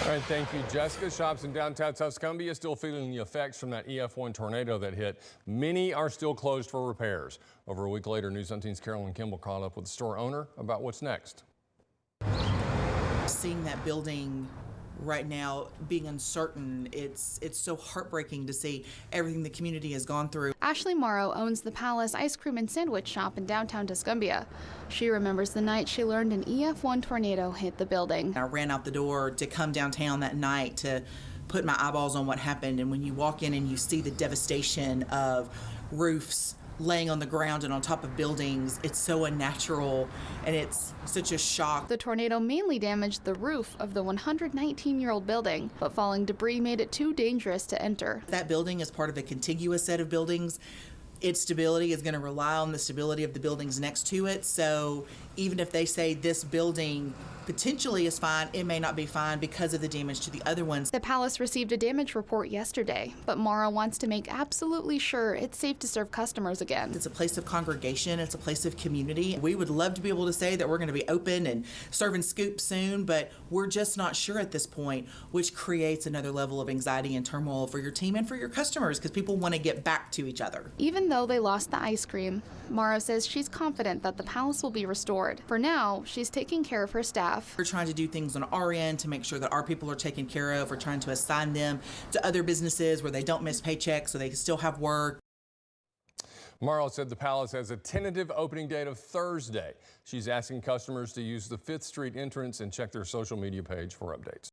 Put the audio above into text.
All right, thank you, Jessica. Shops in downtown Tuscumbia still feeling the effects from that EF1 tornado that hit. Many are still closed for repairs. Over a week later, News 17's Carolyn Kimball caught up with the store owner about what's next. Seeing that building right now being uncertain, it's so heartbreaking to see everything the community has gone through. Ashley Morrow owns the Palace Ice Cream and Sandwich Shop in downtown Tuscumbia. She remembers the night she learned an EF1 tornado hit the building. I ran out the door to come downtown that night to put my eyeballs on what happened, and when you walk in and you see the devastation of roofs laying on the ground and on top of buildings, it's so unnatural and it's such a shock. The tornado mainly damaged the roof of the 119-year-old building, but falling debris made it too dangerous to enter. That building is part of a contiguous set of buildings. Its stability is going to rely on the stability of the buildings next to it. So even if they say this building potentially is fine, it may not be fine because of the damage to the other ones. The Palace received a damage report yesterday, but Morrow wants to make absolutely sure it's safe to serve customers again. It's a place of congregation. It's a place of community. We would love to be able to say that we're going to be open and serving scoop soon, but we're just not sure at this point, which creates another level of anxiety and turmoil for your team and for your customers because people want to get back to each other. Even though they lost the ice cream, Morrow says she's confident that the Palace will be restored. For now, she's taking care of her staff. We're trying to do things on our end to make sure that our people are taken care of. We're trying to assign them to other businesses where they don't miss paychecks so they can still have work. Morrow said the Palace has a tentative opening date of Thursday. She's asking customers to use the 5th Street entrance and check their social media page for updates.